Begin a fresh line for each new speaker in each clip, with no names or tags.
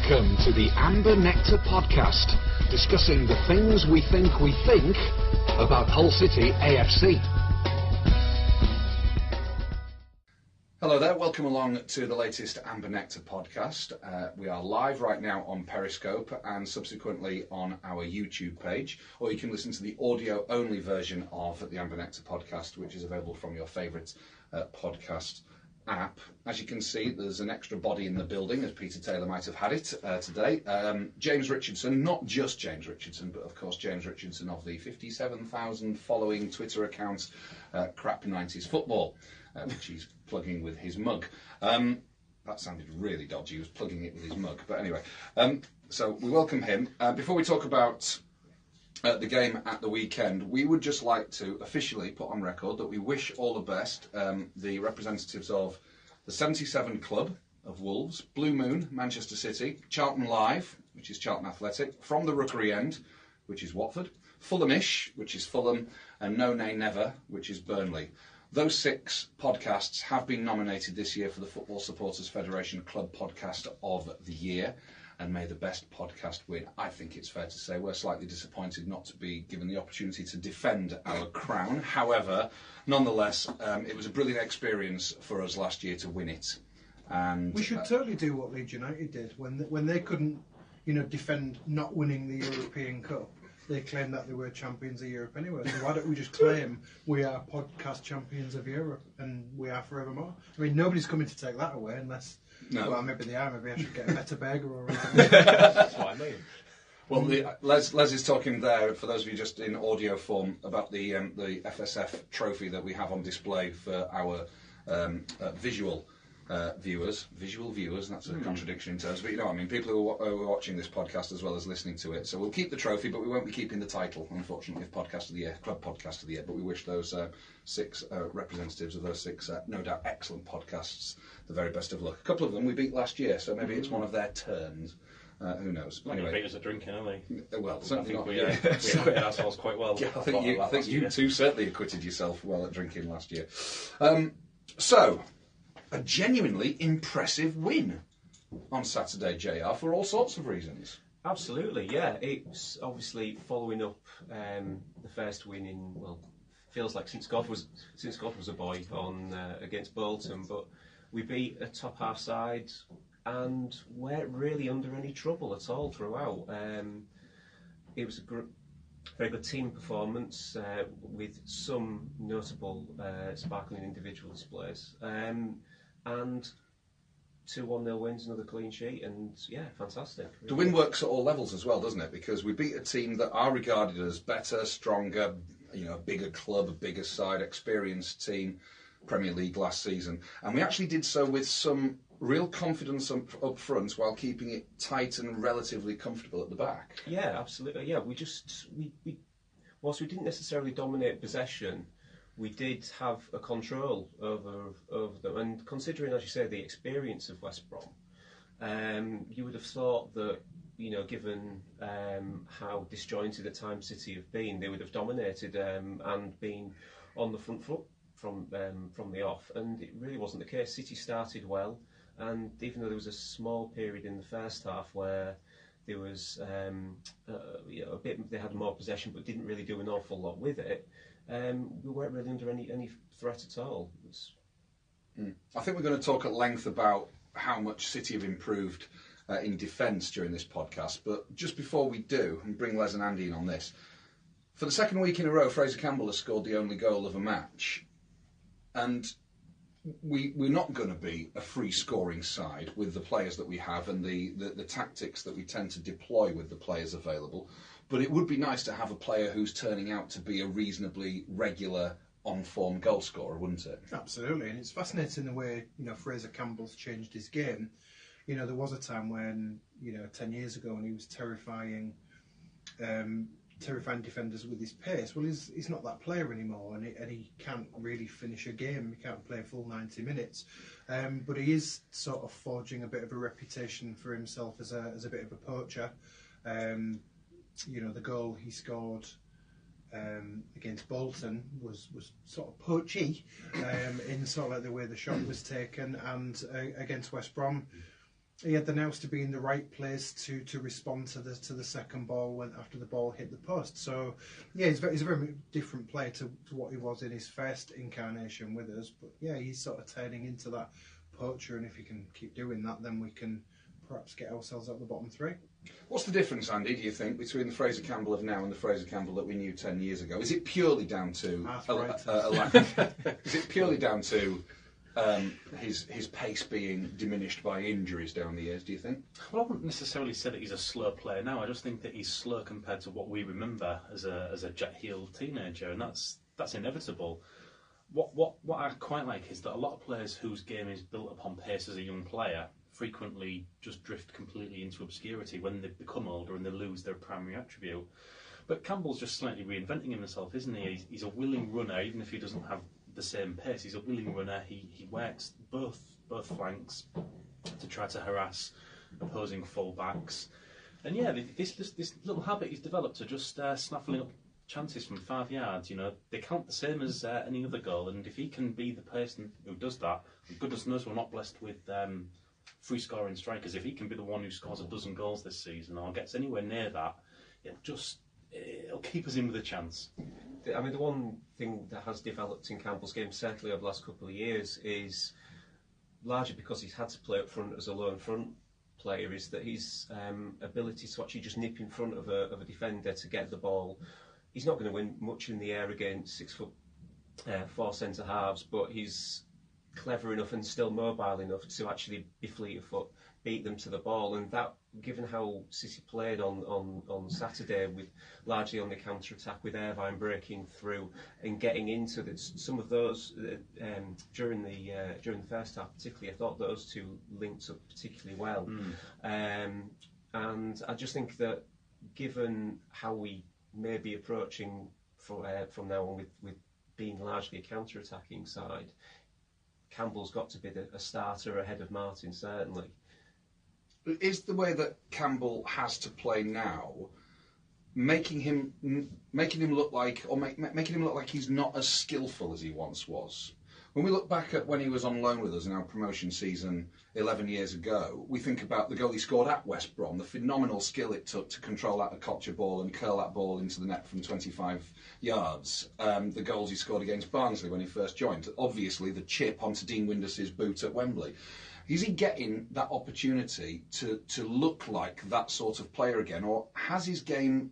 Welcome to the Amber Nectar podcast, discussing the things we think about Hull City AFC.
Hello there, welcome along to the latest Amber Nectar podcast. We are live right now on Periscope and subsequently on our YouTube page, or you can listen to the audio-only version of the Amber Nectar podcast, which is available from your favourite podcast app. As you can see, there's an extra body in the building, as Peter Taylor might have had it today. James Richardson, not just James Richardson, but of course James Richardson of the 57,000 following Twitter account Crap 90s Football, which he's plugging with his mug. That sounded really dodgy, he was plugging it with his mug. But anyway, so we welcome him. Before we talk about the game at the weekend, we would just like to officially put on record that we wish all the best the representatives of the 77 Club of Wolves, Blue Moon, Manchester City, Charlton Live, which is Charlton Athletic, From the Rookery End, which is Watford, Fulhamish, which is Fulham, and No Nay Never, which is Burnley. Those 6 podcasts have been nominated this year for the Football Supporters Federation Club Podcast of the Year, and may the best podcast win. I think it's fair to say we're slightly disappointed not to be given the opportunity to defend our crown. However, nonetheless, it was a brilliant experience for us last year to win it. And
we should totally do what Leeds United did when they couldn't, defend not winning the European Cup. They claimed that they were champions of Europe anyway. So why don't we just claim we are podcast champions of Europe and we are forevermore? I mean, nobody's coming to take that away unless. No. Well, maybe they are. Maybe I should get a better burger or something.
That's what I mean.
Well, Les is talking there, for those of you just in audio form, about the FSF trophy that we have on display for our visual viewers. Visual viewers, that's a contradiction in terms, but you know what I mean, people who are watching this podcast as well as listening to it. So we'll keep the trophy, but we won't be keeping the title, unfortunately, of Podcast of the Year, Club Podcast of the Year. But we wish those 6 representatives of those 6, no doubt, excellent podcasts the very best of luck. A couple of them we beat last year, so maybe it's one of their turns. Who knows?
Anyway, beat us at drinking, aren't we?
Well, certainly not.
We acquitted ourselves quite well.
Yeah, I think you two certainly acquitted yourself well at drinking last year. So, a genuinely impressive win on Saturday, JR, for all sorts of reasons.
Absolutely, yeah. It's obviously following up the first win in, well, feels like since God was a boy on against Bolton, but we beat a top half side and weren't really under any trouble at all throughout. It was a very good team performance with some notable sparkling individual displays. And 2 1-0 wins, another clean sheet, and yeah, fantastic. Really.
The win works at all levels as well, doesn't it? Because we beat a team that are regarded as better, stronger, a bigger club, a bigger side, experienced team, Premier League last season. And we actually did so with some real confidence up front while keeping it tight and relatively comfortable at the back.
Yeah, absolutely. Yeah, we whilst we didn't necessarily dominate possession, we did have a control over them. And considering, as you say, the experience of West Brom, you would have thought that, given how disjointed at times City have been, they would have dominated and been on the front foot from the off. And it really wasn't the case. City started well, and even though there was a small period in the first half where there was a bit, they had more possession but didn't really do an awful lot with it. We weren't really under any threat at all.
I think we're going to talk at length about how much City have improved in defence during this podcast, but just before we do, and bring Les and Andy in on this, for the second week in a row, Fraser Campbell has scored the only goal of a match, and we're not going to be a free-scoring side with the players that we have and the tactics that we tend to deploy with the players available. But it would be nice to have a player who's turning out to be a reasonably regular, on-form goal scorer, wouldn't it?
Absolutely, and it's fascinating the way Fraser Campbell's changed his game. There was a time when 10 years ago when he was terrifying defenders with his pace. Well, he's not that player anymore, and he can't really finish a game. He can't play a full 90 minutes. But he is sort of forging a bit of a reputation for himself as a bit of a poacher. The goal he scored against Bolton was sort of poachy in sort of like the way the shot was taken, and against West Brom, He had the nous to be in the right place to respond to the second ball after the ball hit the post. So yeah, he's a very different player to what he was in his first incarnation with us. But yeah, he's sort of turning into that poacher, and if he can keep doing that, then we can perhaps get ourselves out the bottom three.
What's the difference, Andy, do you think, between the Fraser Campbell of now and the Fraser Campbell that we knew 10 years ago? Is it purely down to a lack of, is it purely down to his pace being diminished by injuries down the years, do you think?
Well, I wouldn't necessarily say that he's a slow player now. I just think that he's slow compared to what we remember as a jet-heeled teenager, and that's inevitable. What I quite like is that a lot of players whose game is built upon pace as a young player frequently just drift completely into obscurity when they become older and they lose their primary attribute. But Campbell's just slightly reinventing himself, isn't he? He's a willing runner, even if he doesn't have the same pace. He's a willing runner. He works both flanks to try to harass opposing full-backs. And yeah, this little habit he's developed of just snaffling up chances from 5 yards, they count the same as any other goal, and if he can be the person who does that, goodness knows we're not blessed with free scoring strikers. If he can be the one who scores a dozen goals this season or gets anywhere near that, it'll keep us in with a chance.
I mean, the one thing that has developed in Campbell's game, certainly over the last couple of years, is largely because he's had to play up front as a lone front player, is that his ability to actually just nip in front of a defender to get the ball. He's not going to win much in the air against 6'4" centre halves, but he's clever enough and still mobile enough to actually be fleet of foot, beat them to the ball, and that, given how City played on Saturday, with largely on the counter attack, with Irvine breaking through and getting into some of those during the first half, particularly, I thought those two linked up particularly well, and I just think that given how we may be approaching from now on with being largely a counter attacking side, Campbell's got to be a starter ahead of Martin, certainly.
Is the way that Campbell has to play now making him look like, or making him look like he's not as skillful as he once was? When we look back at when he was on loan with us in our promotion season 11 years ago, we think about the goal he scored at West Brom, the phenomenal skill it took to control that Okocha ball and curl that ball into the net from 25 yards. The goals he scored against Barnsley when he first joined. Obviously, the chip onto Dean Windus's boot at Wembley. Is he getting that opportunity to look like that sort of player again, or has his game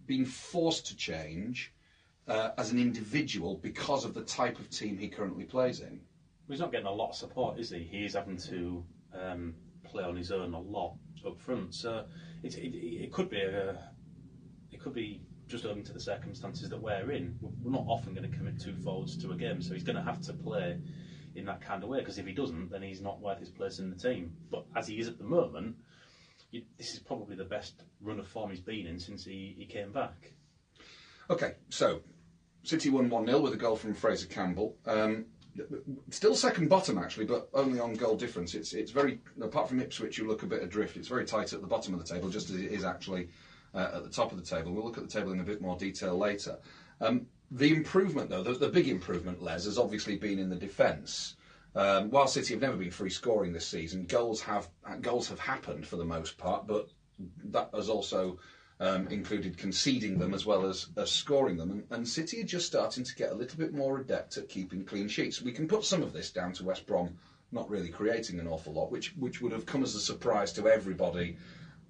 been forced to change as an individual because of the type of team he currently plays in?
He's not getting a lot of support, is he? He is having to play on his own a lot up front. So it could be just owing to the circumstances that we're in. We're not often going to commit 2 forwards to a game, so he's going to have to play in that kind of way, because if he doesn't, then he's not worth his place in the team. But as he is at the moment, this is probably the best run of form he's been in since he came back. Okay,
so City won 1-0 with a goal from Fraser Campbell. Still second bottom, actually, but only on goal difference. It's very, apart from Ipswich, you look a bit adrift. It's very tight at the bottom of the table, just as it is actually at the top of the table. We'll look at the table in a bit more detail later. The improvement, though, the big improvement, Les, has obviously been in the defence. While City have never been free scoring this season, goals have happened for the most part, but that has also included conceding them as well as scoring them. And City are just starting to get a little bit more adept at keeping clean sheets. We can put some of this down to West Brom not really creating an awful lot, which would have come as a surprise to everybody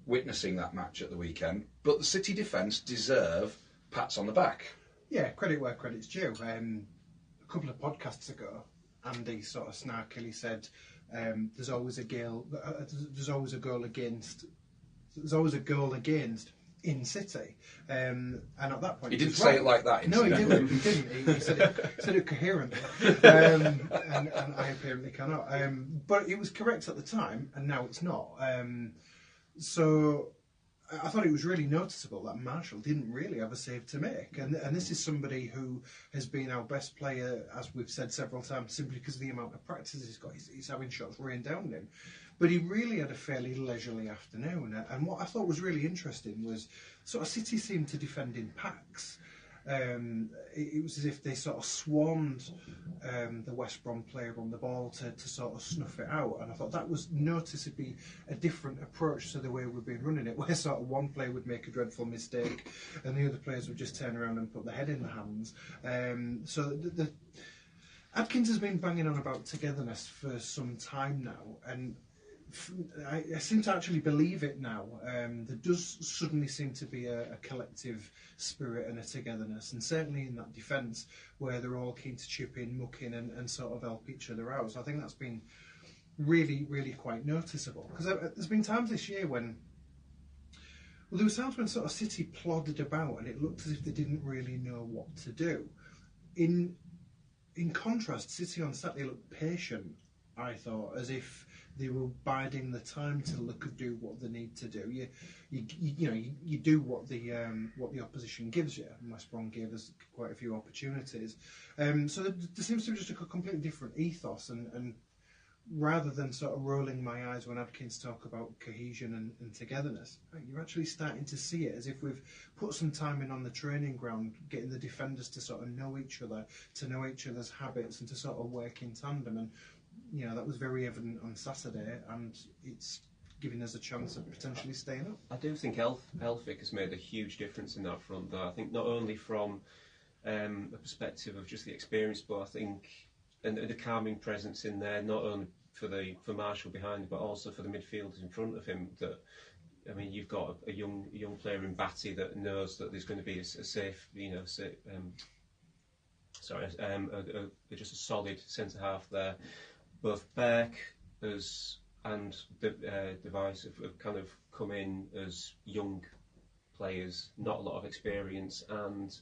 witnessing that match at the weekend. But the City defence deserve pats on the back.
Yeah, credit where credit's due. A couple of podcasts ago, Andy sort of snarkily said, "There's always a goal. There's always a goal against. There's always a goal against in City." And at that point,
he didn't say it like that.
No, he didn't. He didn't. He said it coherently, and I apparently cannot. But it was correct at the time, and now it's not. So I thought it was really noticeable that Marshall didn't really have a save to make, and this is somebody who has been our best player, as we've said several times, simply because of the amount of practice he's got. He's having shots rain down on him, but he really had a fairly leisurely afternoon. And what I thought was really interesting was sort of City seemed to defend in packs. It was as if they sort of swarmed the West Brom player on the ball to sort of snuff it out, and I thought that was noticeably a different approach to the way we've been running it, where sort of one player would make a dreadful mistake and the other players would just turn around and put their head in the hands. So the Adkins has been banging on about togetherness for some time now, and I seem to actually believe it now. There does suddenly seem to be a collective spirit and a togetherness, and certainly in that defence where they're all keen to chip in, muck in, and sort of help each other out. So I think that's been really, really quite noticeable. Because there's been times this year when, well, there were times when sort of City plodded about and it looked as if they didn't really know what to do. In contrast, City on Saturday looked patient, I thought, as if they were biding the time to do what they need to do. You do what the opposition gives you. And West Brom gave us quite a few opportunities. So there seems to be just a completely different ethos, and rather than sort of rolling my eyes when Adkins talk about cohesion and togetherness, you're actually starting to see it as if we've put some time in on the training ground, getting the defenders to sort of know each other, to know each other's habits, and to sort of work in tandem. And that was very evident on Saturday, and it's giving us a chance of potentially staying up.
I do think Elphick has made a huge difference in that front, though. I think not only from a perspective of just the experience, but I think and the calming presence in there, not only for Marshall behind him, but also for the midfielders in front of him. That, I mean, you've got a young player in Batty that knows that there's going to be a safe, just a solid centre half there. Both Beck and Device have kind of come in as young players, not a lot of experience, and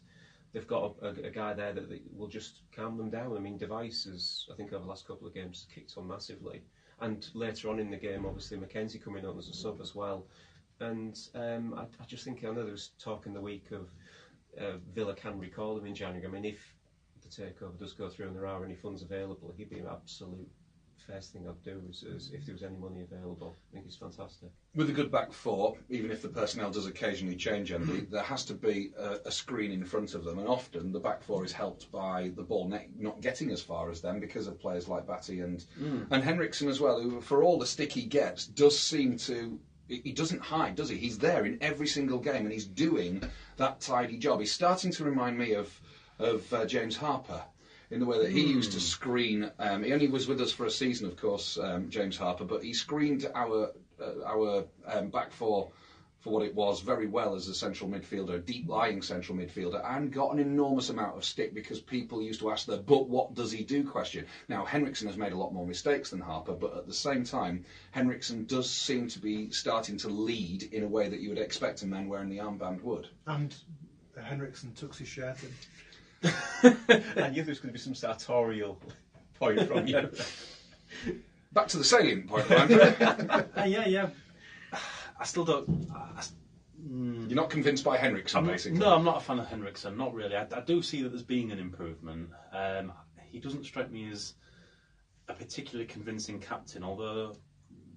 they've got a guy there that will just calm them down. I mean, Device has, I think, over the last couple of games, kicked on massively. And later on in the game, obviously, Mackenzie coming on as a sub as well. And I just think, I know there was talk in the week of Villa can recall him in January. I mean, if the takeover does go through and there are any funds available, he'd be an absolute first thing I'd do is if there was any money available. I think it's fantastic. With
a good back four, even if the personnel does occasionally change, Andy, there has to be a screen in front of them, and often the back four is helped by the ball not getting as far as them because of players like Batty and Henriksen as well, who, for all the stick he gets, does seem to... He doesn't hide, does he? He's there in every single game, and he's doing that tidy job. He's starting to remind me of James Harper, in the way that he used to screen. He only was with us for a season, of course, James Harper, but he screened our back four for what it was very well as a central midfielder, a deep-lying central midfielder, and got an enormous amount of stick because people used to ask the "but what does he do?" question. Now, Henriksen has made a lot more mistakes than Harper, but at the same time, Henriksen does seem to be starting to lead in a way that you would expect a man wearing the armband would.
And Henriksen tucks his shirt in.
I knew there was going to be some sartorial point from you.
Back to the salient point, Andrew.
Yeah. I still don't...
You're not convinced by Henriksen, basically?
No, I'm not a fan of Henriksen, not really. I do see that there's being an improvement. He doesn't strike me as a particularly convincing captain, although,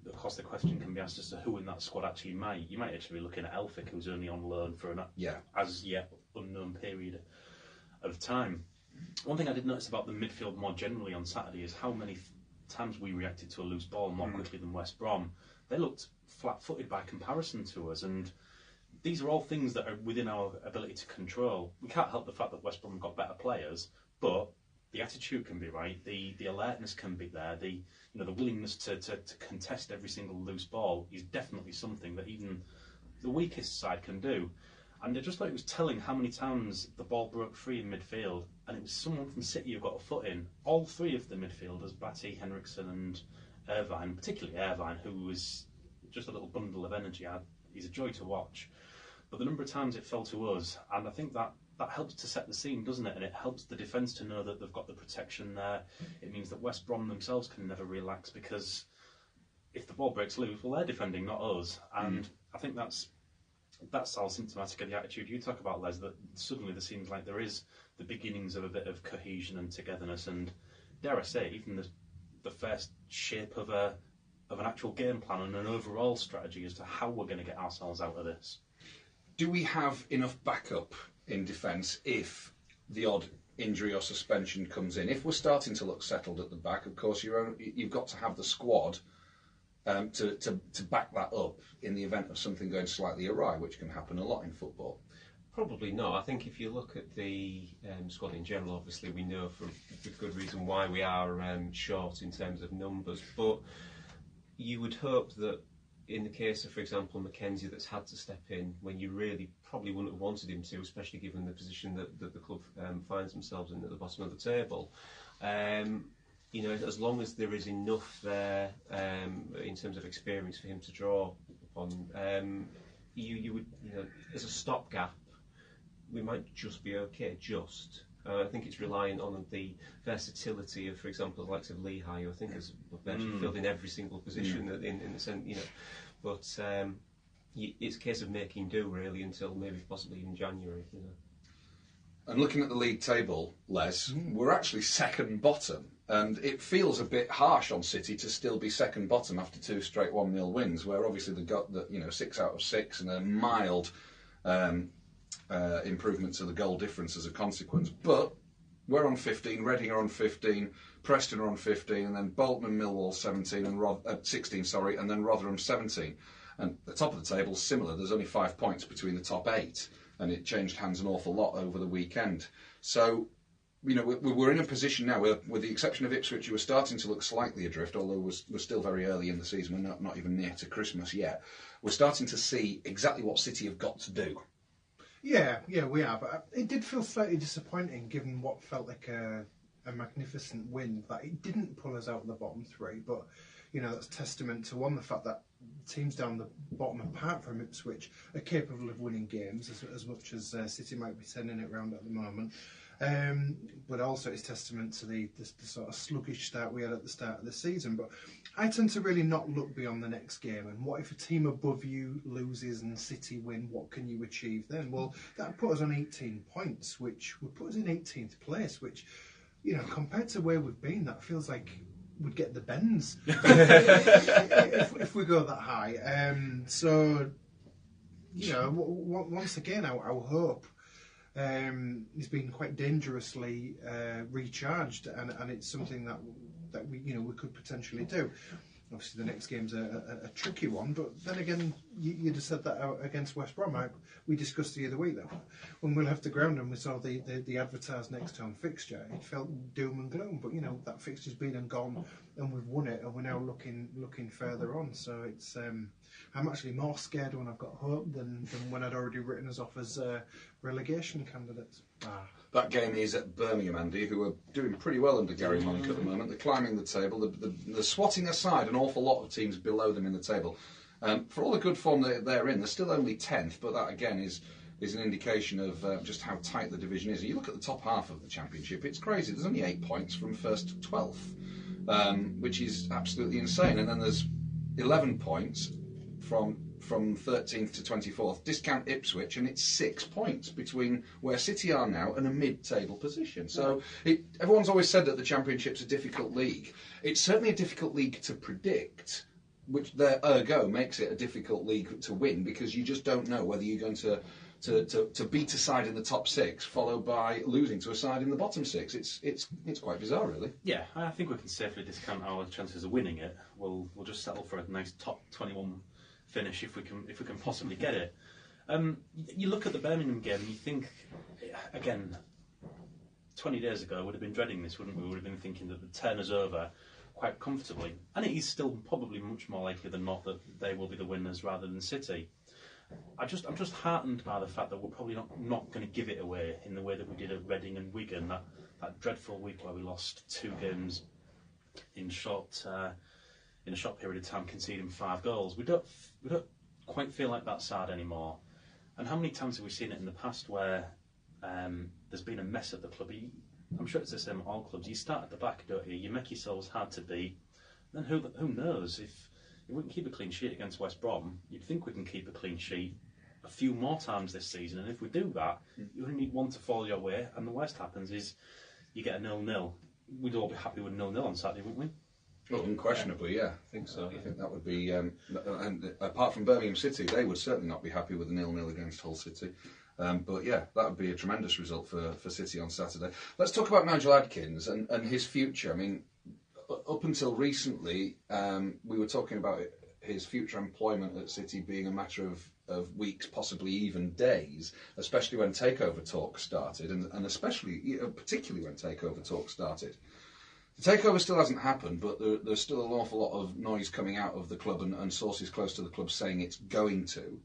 of course, the question can be asked as to who in that squad actually might. You might actually be looking at Elphick, who's only on loan for an as yet unknown period of time. One thing I did notice about the midfield more generally on Saturday is how many times we reacted to a loose ball more quickly than West Brom. They looked flat-footed by comparison to us, and these are all things that are within our ability to control. We can't help the fact that West Brom have got better players, but the attitude can be right, the alertness can be there, the willingness to contest every single loose ball is definitely something that even the weakest side can do. And I just thought it was telling how many times the ball broke free in midfield, and it was someone from City who got a foot in. All three of the midfielders, Batty, Henriksen and Irvine, particularly Irvine, who was just a little bundle of energy. He's a joy to watch. But the number of times it fell to us, and I think that helps to set the scene, doesn't it? And it helps the defence to know that they've got the protection there. It means that West Brom themselves can never relax, because if the ball breaks loose, well, they're defending, not us. And I think that's all symptomatic of the attitude you talk about, Les, that suddenly there seems like there is the beginnings of a bit of cohesion and togetherness, and dare I say, even the first shape of an actual game plan and an overall strategy as to how we're going to get ourselves out of this.
Do we have enough backup in defence if the odd injury or suspension comes in, if we're starting to look settled at the back, of course you've got to have the squad to back that up in the event of something going slightly awry, which can happen a lot in football.
Probably not. I think if you look at the squad in general, obviously we know with good reason why we are short in terms of numbers, but you would hope that in the case of, for example, Mackenzie that's had to step in when you really probably wouldn't have wanted him to, especially given the position that the club finds themselves in at the bottom of the table. As long as there is enough there in terms of experience for him to draw upon, you would, as a stopgap, we might just be okay, I think it's reliant on the versatility of, for example, the likes of Lehigh, who I think has filled in every single position in the sense, But it's a case of making do really until maybe possibly in January.
And looking at the league table, Les, we're actually second bottom, and it feels a bit harsh on City to still be second bottom after 2 straight 1-0 wins, where obviously they got 6 out of 6 and a mild improvement to the goal difference as a consequence. But we're on 15, Reading are on 15, Preston are on 15, and then Bolton and Millwall 16, and then Rotherham 17. And the top of the table is similar. There's only 5 points between the top 8, and it changed hands an awful lot over the weekend. So, we're in a position now where, with the exception of Ipswich, who are starting to look slightly adrift, although we're still very early in the season, we're not even near to Christmas yet. We're starting to see exactly what City have got to do.
Yeah, we are. But it did feel slightly disappointing, given what felt like a magnificent win, that it didn't pull us out of the bottom 3. But that's testament to the fact that teams down the bottom, apart from Ipswich, are capable of winning games as much as City might be sending it round at the moment. But also it's testament to the sort of sluggish start we had at the start of the season. But I tend to really not look beyond the next game. And what if a team above you loses and City win? What can you achieve then? Well, that put us on 18 points, which would put us in 18th place, which, compared to where we've been, that feels like we'd get the bends if we go that high. Once again, our hope has been quite dangerously recharged, and it's something that we could potentially do. Obviously, the next game's a tricky one, but then again, you'd have said that against West Brom. We discussed the other week that when we left the ground and we saw the advertised next home fixture, it felt doom and gloom. But that fixture's been and gone, and we've won it, and we're now looking further on. So it's I'm actually more scared when I've got hope than when I'd already written us off as relegation candidates.
That game is at Birmingham, Andy, who are doing pretty well under Gary Monk at the moment. They're climbing the table. They're swatting aside an awful lot of teams below them in the table. For all the good form they're in, they're still only 10th, but that, again, is an indication of just how tight the division is. You look at the top half of the Championship, it's crazy. There's only 8 points from 1st to 12th, which is absolutely insane. And then there's 11 points from 13th to 24th, discount Ipswich, and it's 6 points between where City are now and a mid-table position. So everyone's always said that the Championship's a difficult league. It's certainly a difficult league to predict, which ergo makes it a difficult league to win, because you just don't know whether you're going to beat a side in the top 6 followed by losing to a side in the bottom 6. It's quite bizarre, really.
Yeah, I think we can safely discount our chances of winning it. We'll just settle for a nice top 21 finish if we can possibly get it. You look at the Birmingham game and you think, again, 20 days ago we'd have been dreading this, wouldn't we? We would have been thinking that they'd turn us over quite comfortably, and it is still probably much more likely than not that they will be the winners rather than City. I'm just heartened by the fact that we're probably not going to give it away in the way that we did at Reading and Wigan, that dreadful week where we lost 2 games in a short period of time, conceding 5 goals. We don't quite feel like that side anymore. And how many times have we seen it in the past where there's been a mess at the club? I'm sure it's the same at all clubs. You start at the back, don't you? You make yourselves hard to beat. Then who knows? If we can keep a clean sheet against West Brom, you'd think we can keep a clean sheet a few more times this season. And if we do that, you only need one to fall your way. And the worst happens is you get a 0-0. We'd all be happy with 0-0 on Saturday, wouldn't we?
Well, unquestionably, yeah. I think so. I think that would be, and apart from Birmingham City, they would certainly not be happy with a 0-0 against Hull City. But yeah, that would be a tremendous result for City on Saturday. Let's talk about Nigel Adkins and his future. I mean, up until recently, we were talking about his future employment at City being a matter of weeks, possibly even days, especially when takeover talk started, and especially, particularly when takeover talk started. The takeover still hasn't happened, but there's still an awful lot of noise coming out of the club and sources close to the club saying it's going to.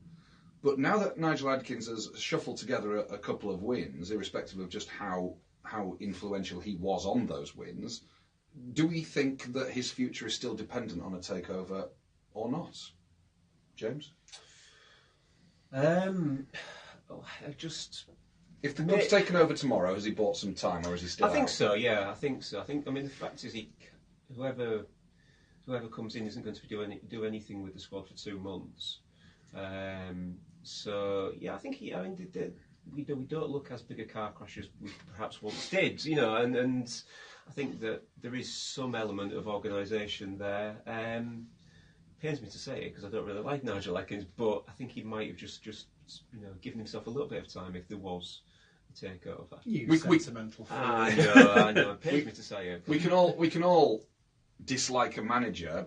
But now that Nigel Adkins has shuffled together a couple of wins, irrespective of just how influential he was on those wins, do we think that his future is still dependent on a takeover or not? James? If the club's taken over tomorrow, has he bought some time, or is he still
I think
out?
so, yeah, I think so. I mean, the fact is, whoever comes in isn't going to do anything with the squad for 2 months. So, yeah, I think we don't look as big a car crash as we perhaps once did, and I think that there is some element of organisation there. Pains me to say it because I don't really like Nigel Adkins, but I think he might have just given himself a little bit of time if there was a takeover.
You sentimental fool.
I know. It pains me to say it.
We can all dislike a manager,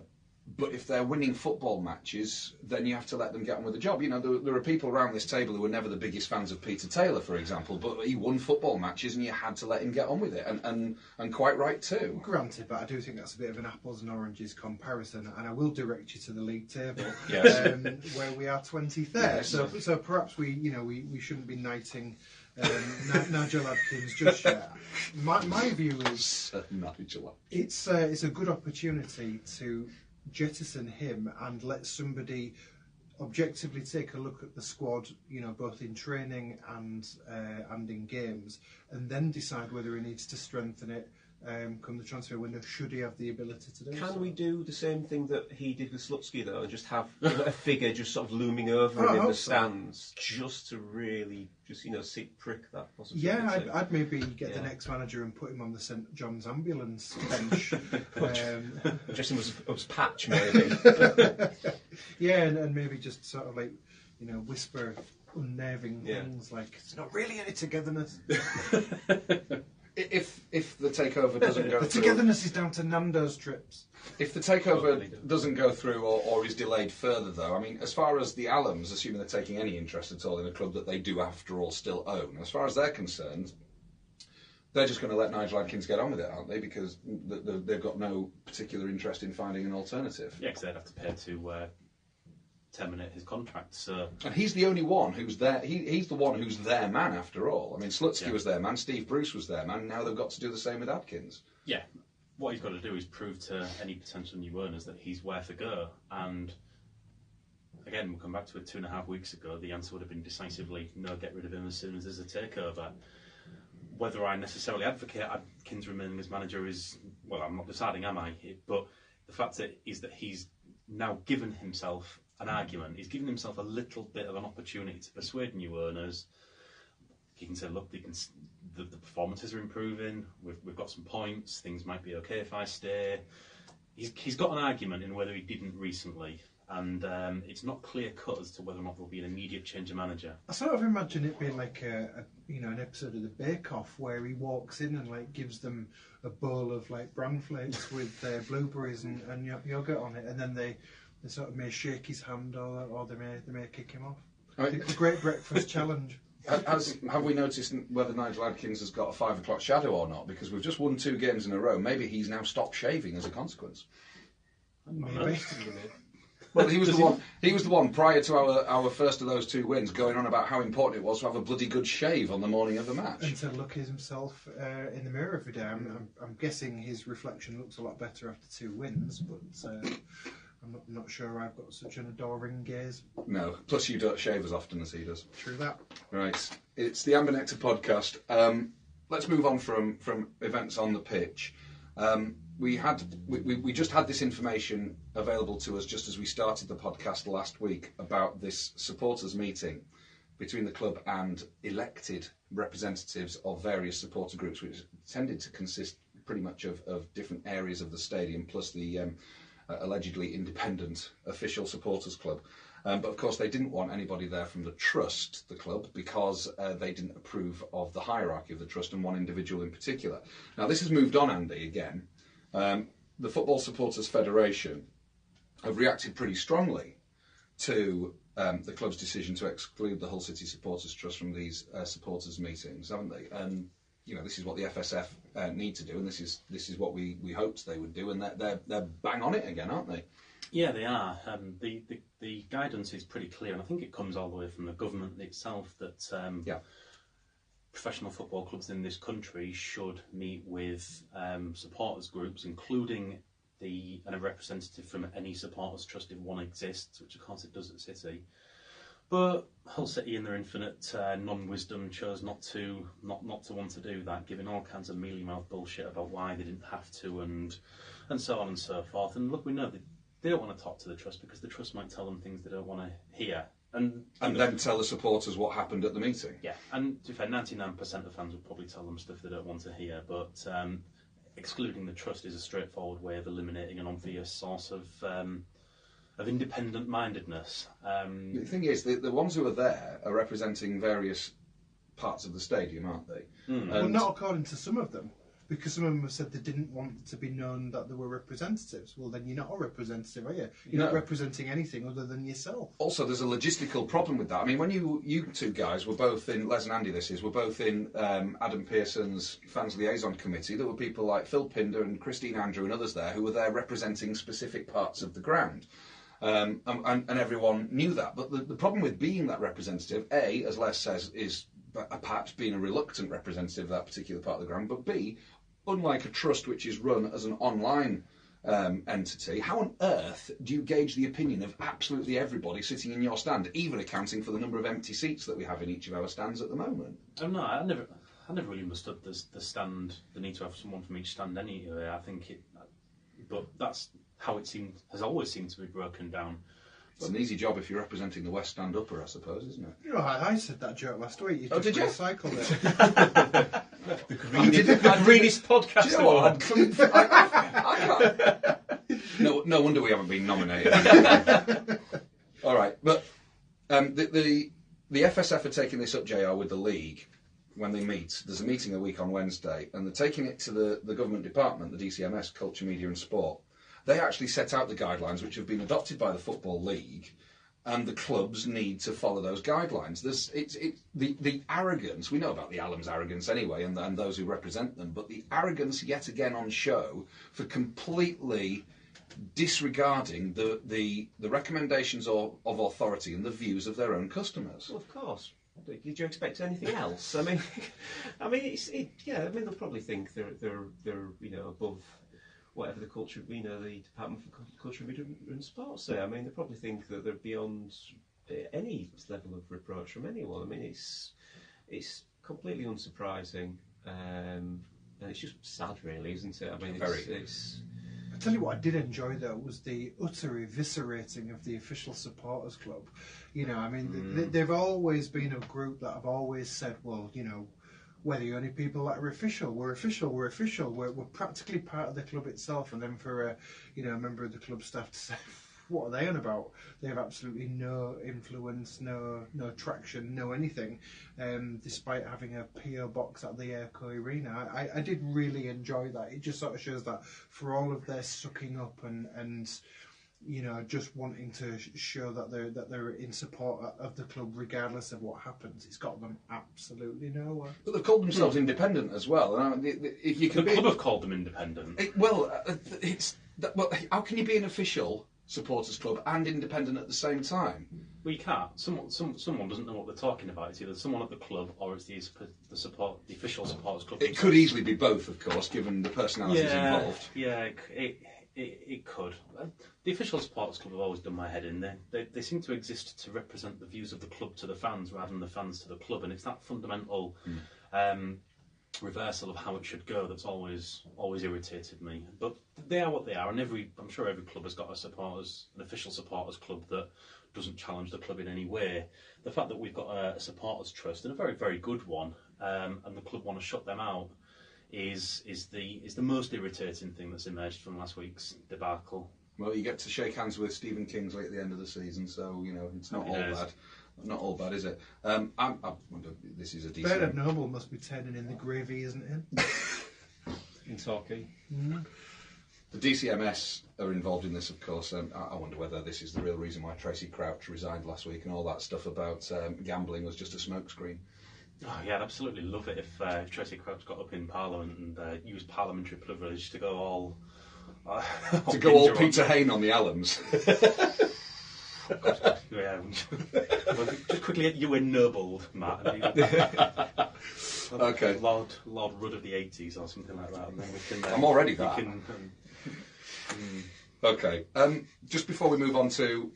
but if they're winning football matches, then you have to let them get on with the job. There are people around this table who were never the biggest fans of Peter Taylor, for example, but he won football matches and you had to let him get on with it, and quite right too.
Granted, but I do think that's a bit of an apples and oranges comparison, and I will direct you to the league table,
Yes.
where we are 23rd.
Yes.
So perhaps we shouldn't be knighting Nigel Adkins just yet. My view is
Nigel.
it's a good opportunity to jettison him and let somebody objectively take a look at the squad, both in training and in games, and then decide whether he needs to strengthen it come the transfer window, should he have the ability to do so.
Can we do the same thing that he did with Slutsky, though, and just have a figure just sort of looming over him in the stands, just to really prick that possibility?
Yeah, I'd maybe get the next manager and put him on the St John's ambulance bench.
Just him as patch, maybe.
Yeah, and maybe just sort of whisper unnerving things like, it's not really any togetherness.
If the takeover doesn't go
the
through...
togetherness is down to Nando's trips.
If the takeover doesn't go through or is delayed further, though, I mean, as far as the Allams, assuming they're taking any interest at all in a club that they do, after all, still own, as far as they're concerned, they're just going to let Nigel Adkins get on with it, aren't they? Because they've got no particular interest in finding an alternative.
Yeah, because they'd have to pay to terminate his contract. So,
and he's the only one who's there. He's the one who's their man, after all. I mean, Slutsky was their man, Steve Bruce was their man. Now they've got to do the same with Adkins.
Yeah, what he's got to do is prove to any potential new owners that he's worth a go. And again, we'll come back to it 2.5 weeks ago. The answer would have been decisively no, get rid of him as soon as there's a takeover. Whether I necessarily advocate Adkins remaining as manager is, well, I'm not deciding, am I? But the fact is that he's now given himself an argument. He's given himself a little bit of an opportunity to persuade new owners. He can say, look, the performances are improving, we've got some points, things might be okay if I stay. He's got an argument in whether he didn't recently, and it's not clear cut as to whether or not there'll be an immediate change of manager.
I sort of imagine it being like an episode of the Bake Off where he walks in and gives them a bowl of bran flakes with blueberries and yogurt on it, and then they sort of may shake his hand or they may kick him off.
Right.
The Great Breakfast Challenge.
Have we noticed whether Nigel Adkins has got a 5 o'clock shadow or not? Because we've just won 2 games in a row. Maybe he's now stopped shaving as a consequence.
Maybe.
Well, he was the one prior to our first of those 2 wins, going on about how important it was to have a bloody good shave on the morning of the match.
And to look at himself in the mirror every day. I'm guessing his reflection looks a lot better after 2 wins, but I'm not sure I've got such an adoring gaze.
No, plus you don't shave as often as he does.
True that.
Right, it's the Amber Nectar podcast. Let's move on from events on the pitch. We just had this information available to us just as we started the podcast last week about this supporters meeting between the club and elected representatives of various supporter groups, which tended to consist pretty much of different areas of the stadium, plus the allegedly independent official supporters club. But of course, they didn't want anybody there from the trust, the club, because they didn't approve of the hierarchy of the trust and one individual in particular. Now, this has moved on, Andy, again. The Football Supporters Federation have reacted pretty strongly to the club's decision to exclude the Hull City Supporters Trust from these supporters meetings, haven't they? And this is what the FSF need to do, and this is what we hoped they would do, and they're bang on it again, aren't they?
Yeah, they are. The guidance is pretty clear, and I think it comes all the way from the government itself that professional football clubs in this country should meet with supporters groups, including a representative from any supporters trust if one exists, which of course it does at City. But Hull City, in their infinite non-wisdom, chose not to want to do that, giving all kinds of mealy-mouthed bullshit about why they didn't have to, and so on and so forth. And look, we know they don't want to talk to the trust because the trust might tell them things they don't want to hear. And
then tell the supporters what happened at the meeting.
Yeah, and to be fair, 99% of fans would probably tell them stuff they don't want to hear, but excluding the trust is a straightforward way of eliminating an obvious source of independent-mindedness.
The thing is, the ones who are there are representing various parts of the stadium, aren't they?
Well, not according to some of them, because some of them have said they didn't want to be known that they were representatives. Well, then you're not a representative, are you? You're not representing anything other than yourself.
Also, there's a logistical problem with that. I mean, when you two guys were both in, Les and Andy were both in Adam Pearson's Fans Liaison Committee, there were people like Phil Pinder and Christine Andrew and others there who were there representing specific parts of the ground. And everyone knew that. But the problem with being that representative, A, as Les says, is perhaps being a reluctant representative of that particular part of the ground, but B, unlike a trust which is run as an online entity, how on earth do you gauge the opinion of absolutely everybody sitting in your stand, even accounting for the number of empty seats that we have in each of our stands at the moment?
Oh no, I never really understood the need to have someone from each stand anyway. I think but that's how it has always seemed to be broken down.
It's an easy job if you're representing the West Stand upper, I suppose, isn't it?
You know, I said that joke last week. You
did you?
Recycled it.
The greenest podcast.
Do you know what? I can't. No wonder we haven't been nominated. All right, but the FSF are taking this up, JR, with the league when they meet. There's a meeting a week on Wednesday, and they're taking it to the government department, the DCMS, Culture, Media and Sport. They actually set out the guidelines which have been adopted by the Football League, and the clubs need to follow those guidelines. The arrogance, we know about the Allams' arrogance anyway, and those who represent them, but the arrogance yet again on show for completely disregarding the recommendations of authority and the views of their own customers.
Well, of course. Did you expect anything else? I mean, they'll probably think they're above whatever the culture, the Department for Culture, Media and Sports say. I mean, they probably think that they're beyond any level of reproach from anyone. I mean, it's completely unsurprising, and it's just sad, really, isn't it? I mean, it's
I tell you what I did enjoy, though, was the utter eviscerating of the official supporters club. I mean, they've always been a group that have always said, well, we're the only people that are official. We're official. We're practically part of the club itself. And then for a member of the club staff to say, what are they on about? They have absolutely no influence, no traction, no anything, despite having a PO box at the Airco Arena. I did really enjoy that. It just sort of shows that for all of their sucking up and just wanting to show that they're in support of the club regardless of what happens, it's got them absolutely nowhere.
But they've called themselves independent as well. If you can
the club have called them independent.
How can you be an official supporters club and independent at the same time?
Well, you can't. Someone doesn't know what they're talking about. It's either someone at the club or it's the official supporters club.
It could easily be both, of course, given the personalities involved.
Yeah, it could. The official supporters club have always done my head in. They seem to exist to represent the views of the club to the fans rather than the fans to the club, and it's that fundamental reversal of how it should go that's always irritated me. But they are what they are, and I'm sure every club has got an official supporters club that doesn't challenge the club in any way. The fact that we've got a supporters trust, and a very, very good one, and the club want to shut them out, is the most irritating thing that's emerged from last week's debacle.
Well, you get to shake hands with Stephen Kingsley at the end of the season, so it's not all bad. Not all bad, is it? I wonder, this is a decent.
Bernard Noble must be turning in the gravy, isn't it?
In Torquay.
Mm.
The DCMS are involved in this, of course. I wonder whether this is the real reason why Tracy Crouch resigned last week, and all that stuff about gambling was just a smokescreen.
Oh, yeah, I'd absolutely love it if Tracy Crouch got up in Parliament and used parliamentary privilege to go all...
to go all Peter Hain on the Allens.
Yeah. Well, just quickly, you were ennobled, Matt.
Okay.
Lord Rudd of the 80s or something like that. And then we can,
I'm already that. Okay. Just before we move on to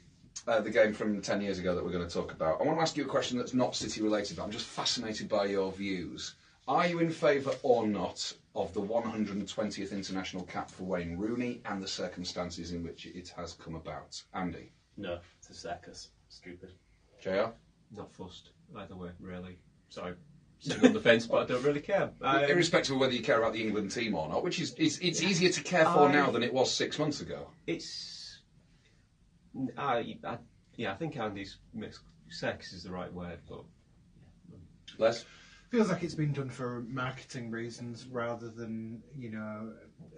the game from 10 years ago that we're going to talk about, I want to ask you a question that's not City related, but I'm just fascinated by your views. Are you in favour or not of the 120th international cap for Wayne Rooney and the circumstances in which it has come about? Andy?
No, it's a circus. Stupid.
JR?
Not fussed either way, really. Sorry, sitting on the fence, but I don't really care.
Irrespective of whether you care about the England team or not, which is it's easier to care for now than it was 6 months ago.
I think Andy's sex is the right word, but
Les?
Feels like it's been done for marketing reasons rather than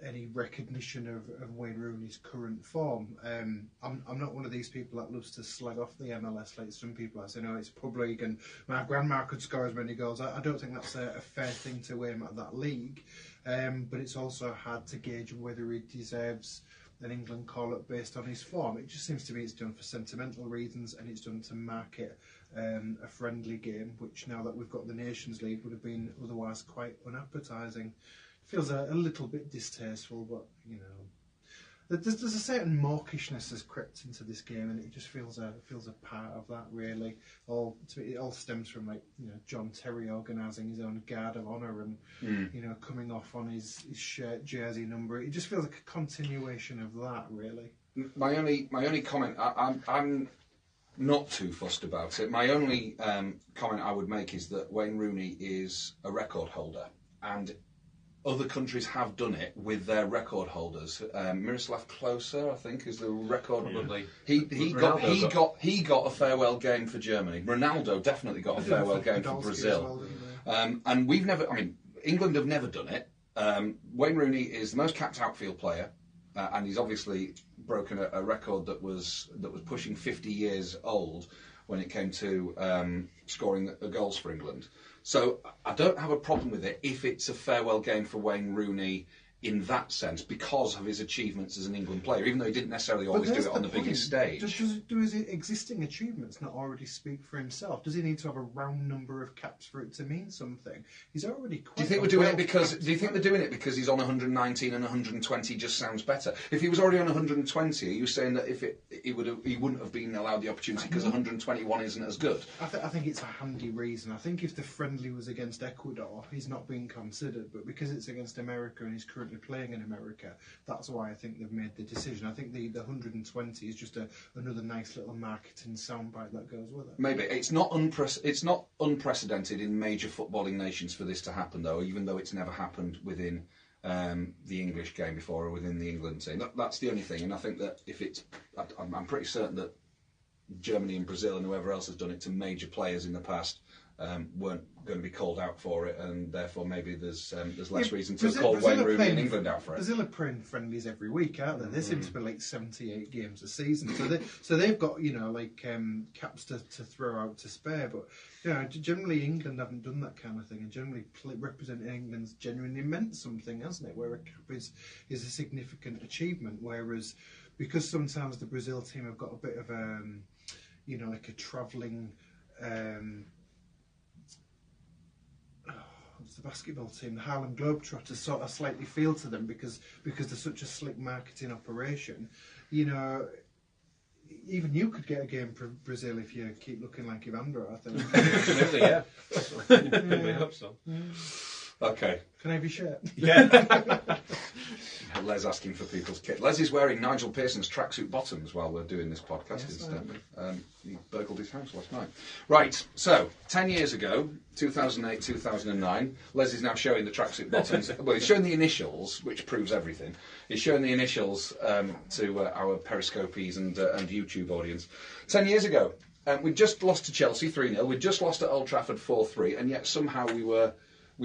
any recognition of Wayne Rooney's current form. I'm not one of these people that loves to slag off the MLS like some people. I say no, it's pub league and my grandma could score as many goals. I don't think that's a fair thing to aim at that league, but it's also hard to gauge whether he deserves an England call-up based on his form. It just seems to me it's done for sentimental reasons and it's done to market a friendly game, which now that we've got the Nations League would have been otherwise quite unappetising. Feels a little bit distasteful, but there's a certain mawkishness has crept into this game, and it just feels a part of that really. It all stems from John Terry organising his own guard of honour and coming off on his shirt jersey number. It just feels like a continuation of that really.
My only comment, I'm not too fussed about it. My only comment I would make is that Wayne Rooney is a record holder, and other countries have done it with their record holders. Miroslav Klose, I think, is the record.
Probably.
He got a farewell game for Germany. Ronaldo definitely got a farewell game for Brazil. And we've never. I mean, England have never done it. Wayne Rooney is the most capped outfield player, and he's obviously broken a record that was pushing 50 years old when it came to scoring goals for England. So I don't have a problem with it if it's a farewell game for Wayne Rooney in that sense, because of his achievements as an England player, even though he didn't necessarily always do it on the biggest stage.
Do his existing achievements not already speak for himself? Does he need to have a round number of caps for it to mean something? He's already quite.
Do you think they're doing it because he's on 119 and 120 just sounds better? If he was already on 120, are you saying that he wouldn't have been allowed the opportunity because 121 isn't as good?
I think it's a handy reason. I think if the friendly was against Ecuador, he's not being considered, but because it's against America and he's currently playing in America, that's why I think they've made the decision. I think the 120 is just another nice little marketing soundbite that goes with it.
Maybe it's not unprecedented in major footballing nations for this to happen, though, even though it's never happened within the English game before or within the England team. That's the only thing, and I think that I'm pretty certain that Germany and Brazil and whoever else has done it to major players in the past weren't going to be called out for it, and therefore maybe there's less reason to call Wayne Rooney in England out for it.
Brazil are playing friendlies every week, aren't they? They seem to be like 78 games a season, so they've got caps to throw out to spare. But generally England haven't done that kind of thing, and generally representing England's genuinely meant something, hasn't it? Where a cap is a significant achievement, whereas because sometimes the Brazil team have got a bit of like a travelling. What's the basketball team? The Harlem Globetrotters sort of slightly feel to them because they're such a slick marketing operation. Even you could get a game for Brazil if you keep looking like Evander, I think.
Absolutely, yeah. I hope so.
Okay.
Can I have your shirt?
Yeah.
Les asking for people's kit. Les is wearing Nigel Pearson's tracksuit bottoms while we're doing this podcast,
Yes,
incidentally. He burgled his house last night. Right, so 10 years ago, 2008, 2009, Les is now showing the tracksuit bottoms. Well, he's showing the initials, which proves everything. He's showing the initials to our Periscopies and YouTube audience. 10 years ago, we'd just lost to Chelsea 3-0. We'd just lost at Old Trafford 4-3, and yet somehow we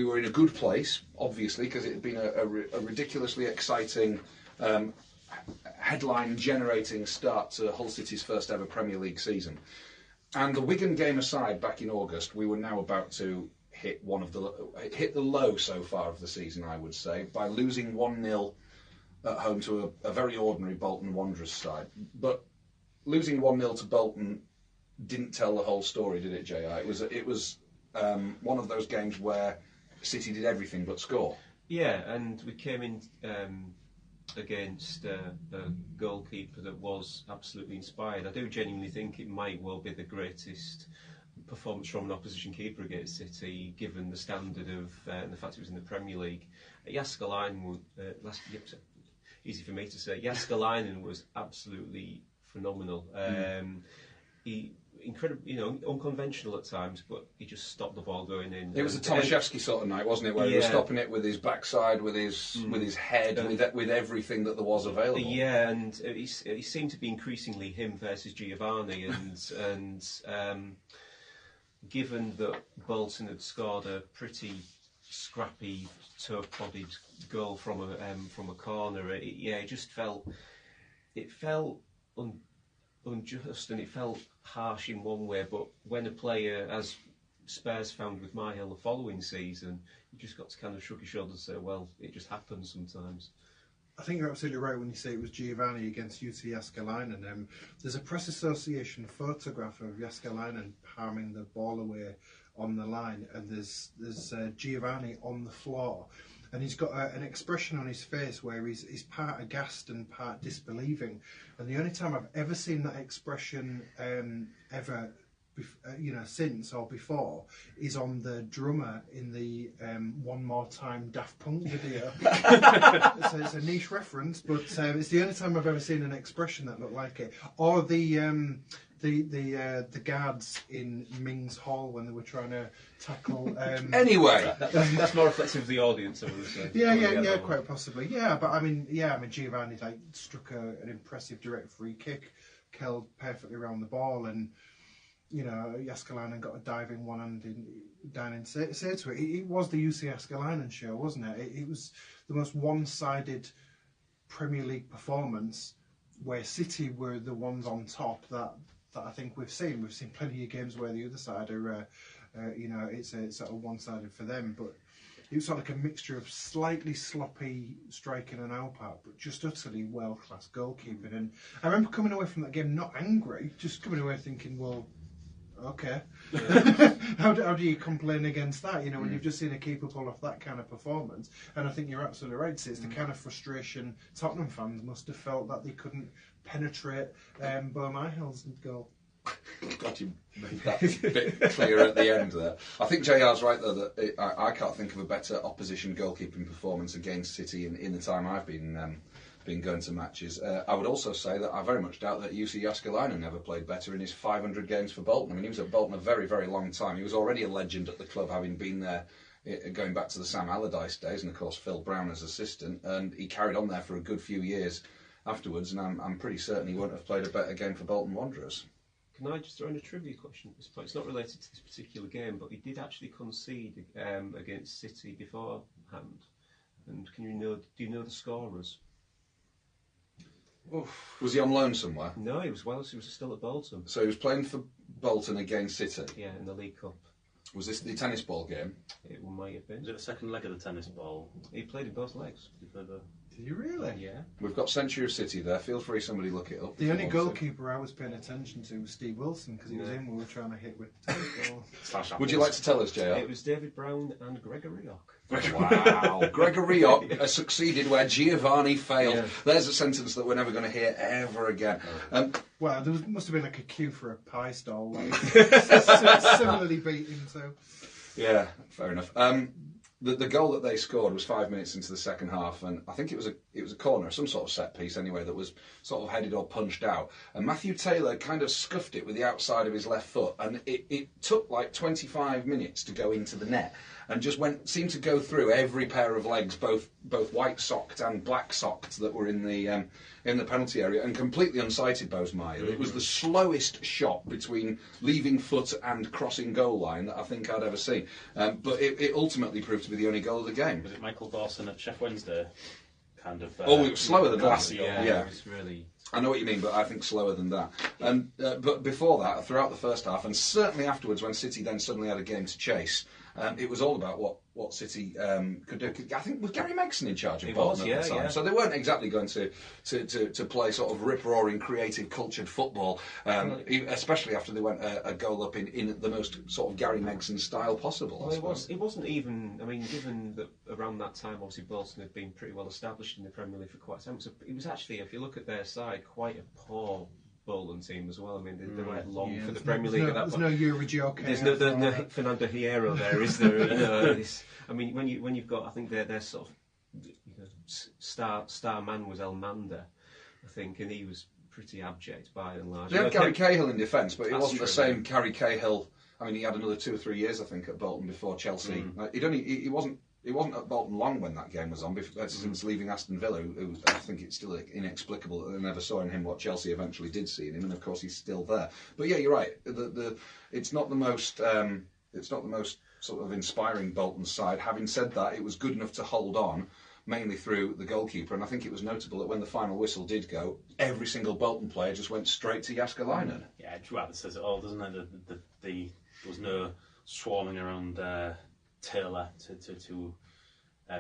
were in a good place, obviously, because it had been a ridiculously exciting, headline-generating start to Hull City's first ever Premier League season. And the Wigan game aside, back in August, we were now about to hit the low so far of the season, I would say, by losing 1-0 at home to a very ordinary Bolton Wanderers side. But losing 1-0 to Bolton didn't tell the whole story, did it, JR? It was one of those games where City did everything but score.
Yeah, and we came in against a goalkeeper that was absolutely inspired. I do genuinely think it might well be the greatest performance from an opposition keeper against City, given the standard of and the fact it was in the Premier League. Jååskelåinen, easy for me to say, Jååskelåinen was absolutely phenomenal. He incredible, unconventional at times, but he just stopped the ball going in.
It was a Tomaszewski sort of night, wasn't it? Where he was stopping it with his backside, with his head, with everything that there was available.
Yeah, and he seemed to be increasingly him versus Giovanni, and given that Bolton had scored a pretty scrappy, toe-prodded goal from a corner, it just felt unjust, and it felt harsh in one way, but when a player, as Spurs found with Myhill the following season, you just got to kind of shrug your shoulders and say, well, it just happens sometimes.
I think you're absolutely right when you say it was Giovanni against Jussi Jååskelåinen. There's a press association photograph of Jååskelåinen palming the ball away on the line, and there's Giovanni on the floor, and he's got an expression on his face where he's part aghast and part disbelieving. And the only time I've ever seen that expression since or before is on the drummer in the One More Time Daft Punk video. So it's a niche reference, but it's the only time I've ever seen an expression that looked like it. Or the guards in Ming's Hall when they were trying to tackle.
Anyway,
that's more reflective of the audience, I would say.
Yeah, quite possibly. Yeah, but I mean, Giovanni struck an impressive direct free kick, curled perfectly around the ball, and Jååskelåinen got a diving one-handed down and say to it. It was the Jussi Jååskelåinen show, wasn't it? It was the most one-sided Premier League performance where City were the ones on top that I think we've seen. We've seen plenty of games where the other side are, it's sort of one-sided for them, but it was sort of like a mixture of slightly sloppy striking on our part, but just utterly world-class goalkeeping. And I remember coming away from that game not angry, just coming away thinking, well, okay. How do you complain against that? When you've just seen a keeper pull off that kind of performance. And I think you're absolutely right. It's the kind of frustration Tottenham fans must have felt that they couldn't penetrate Bo Myhill's goal.
God, you made that bit clear at the end there. I think JR's right though that I can't think of a better opposition goalkeeping performance against City in the time I've been going to matches. I would also say that I very much doubt that Jussi Jååskelåinen never played better in his 500 games for Bolton. I mean, he was at Bolton a very, very long time. He was already a legend at the club, having been there going back to the Sam Allardyce days, and of course Phil Brown as assistant, and he carried on there for a good few years afterwards, and I'm pretty certain he wouldn't have played a better game for Bolton Wanderers.
Can I just throw in a trivia question at this point? It's not related to this particular game, but he did actually concede against City beforehand. And do you know the scorers?
Oof. Was he on loan somewhere?
No, he was still at Bolton.
So he was playing for Bolton against City?
Yeah, in the League Cup.
Was this the tennis ball game?
It might have been.
Was it the second leg of the tennis ball?
He played in both legs.
Did you really?
Yeah.
We've got Century of City there. Feel free, somebody look it up.
The only goalkeeper I was paying attention to was Steve Wilson, because he was in when we were trying to hit with the tennis ball.
Would you like to tell us, JR?
It was David Brown and Gregory Ock.
Wow. Gregory Ock succeeded where Giovanni failed.
Yeah.
There's a sentence that we're never going to hear ever again.
Well, must have been like a queue for a pie stall, similarly beaten. So
yeah, fair enough. the goal that they scored was 5 minutes into the second half, and I think it was a corner, some sort of set piece anyway, that was sort of headed or punched out. And Matthew Taylor kind of scuffed it with the outside of his left foot, and it took like 25 minutes to go into the net, and just seemed to go through every pair of legs, both white socked and black socked, that were in the penalty area, and completely unsighted Bose Meyer. It was the slowest shot between leaving foot and crossing goal line that I think I'd ever seen. But it ultimately proved to be the only goal of the game.
Was it Michael Dawson at Sheff Wednesday? Kind of.
It was slower than that.
Yeah. It was really.
I know what you mean, but I think slower than that. And but before that, throughout the first half, and certainly afterwards, when City then suddenly had a game to chase, it was all about what City could do. I think was Gary Megson in charge of Bolton at the time,
yeah.
so they weren't exactly going to play sort of rip-roaring, creative, cultured football, especially after they went a goal up in the most sort of Gary Megson style possible.
Well, it wasn't even. I mean, given that around that time, obviously Bolton had been pretty well established in the Premier League for quite some time. So it was actually, if you look at their side, quite a poor Bolton team as well. I mean, they went long for the Premier League at that point.
There's no Eurojok.
There's no Fernando Hierro there, is there? I mean, when you've got, I think their sort of star man was Elmander, I think, and he was pretty abject by and large.
They had Gary Cahill in defence, but it wasn't
true,
the same Gary Cahill. I mean, he had another 2 or 3 years, I think, at Bolton before Chelsea. He wasn't at Bolton long when that game was on, since leaving Aston Villa, who I think it's still inexplicable that they never saw in him what Chelsea eventually did see in him, and of course he's still there. But yeah, you're right. It's not the most sort of inspiring Bolton side. Having said that, it was good enough to hold on, mainly through the goalkeeper, and I think it was notable that when the final whistle did go, every single Bolton player just went straight to Jååskelåinen.
Yeah, it rather says it all, doesn't it? There was no swarming around Taylor to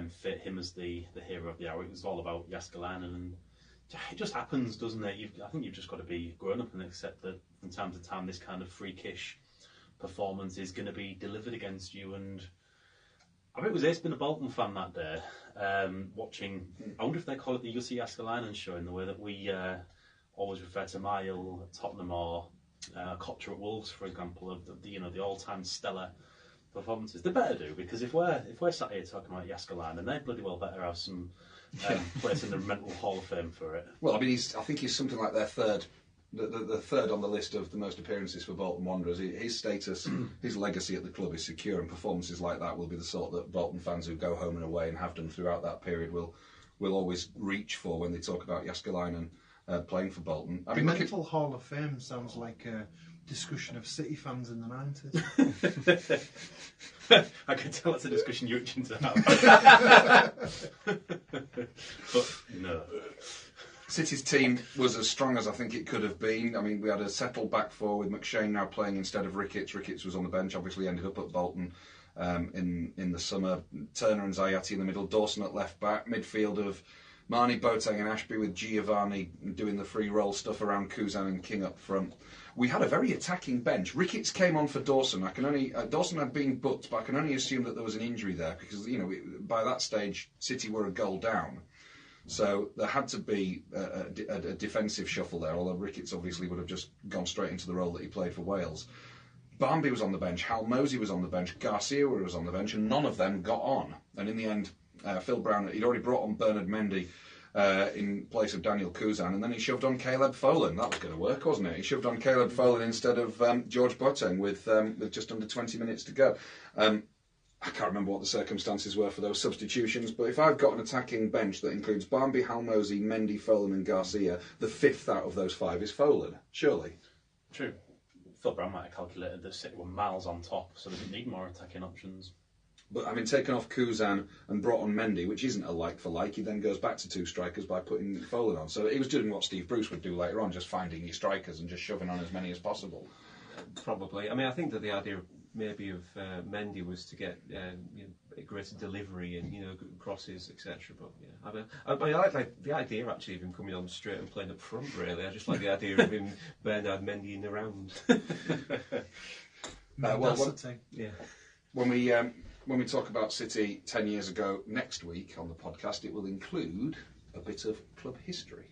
fit him as the hero of the hour. It was all about Jååskelåinen, and it just happens, doesn't it? I think you've just got to be grown up and accept that from time to time this kind of freakish performance is going to be delivered against you. And I mean, it was Ace being a Bolton fan that day, watching. I wonder if they call it the Jussi Jååskelåinen show in the way that we always refer to Mile at Tottenham or Copter at Wolves, for example, of the all-time stellar performances. They better do, because if we're sat here talking about Jååskelåinen, they bloody well better have some place in the mental Hall of Fame for it.
Well, I mean, I think he's something like their third. The third on the list of the most appearances for Bolton Wanderers. His status, his legacy at the club is secure, and performances like that will be the sort that Bolton fans who go home and away and have done throughout that period will always reach for when they talk about Jååskelåinen playing for Bolton. I mean,
Mental Hall of Fame sounds like a discussion of City fans in the 90s.
I can tell it's a discussion you're itching to have. But no.
City's team was as strong as I think it could have been. I mean, we had a settled back four with McShane now playing instead of Ricketts. Ricketts was on the bench, obviously ended up at Bolton in the summer. Turner and Zayati in the middle, Dawson at left back, midfield of Marnie, Boateng and Ashby, with Giovanni doing the free roll stuff around Kuzan and King up front. We had a very attacking bench. Ricketts came on for Dawson. Dawson had been booked, but I can only assume that there was an injury there because by that stage City were a goal down. So there had to be a defensive shuffle there, although Ricketts obviously would have just gone straight into the role that he played for Wales. Barmby was on the bench, Hal Mosey was on the bench, Garcia was on the bench, and none of them got on. And in the end, Phil Brown, he'd already brought on Bernard Mendy in place of Daniel Kuzan, and then he shoved on Caleb Folan. That was going to work, wasn't it? He shoved on Caleb Folan instead of George Boateng with just under 20 minutes to go. I can't remember what the circumstances were for those substitutions, but if I've got an attacking bench that includes Barmby, Halmosey, Mendy, Folan and Garcia, the fifth out of those five is Folan, surely.
True. Phil Brown might have calculated that City were miles on top, so they didn't need more attacking options.
But I mean, taken off Kuzan and brought on Mendy, which isn't a like for like, he then goes back to two strikers by putting Folan on. So he was doing what Steve Bruce would do later on, just finding your strikers and just shoving on as many as possible.
Probably. I mean, I think that the idea maybe of Mendy was to get greater delivery and crosses, etc. But yeah, I mean, I like the idea actually of him coming on straight and playing up front. Really, I just like the idea of him Bernard Mendying around.
When we talk about City 10 years ago next week on the podcast, it will include a bit of club history.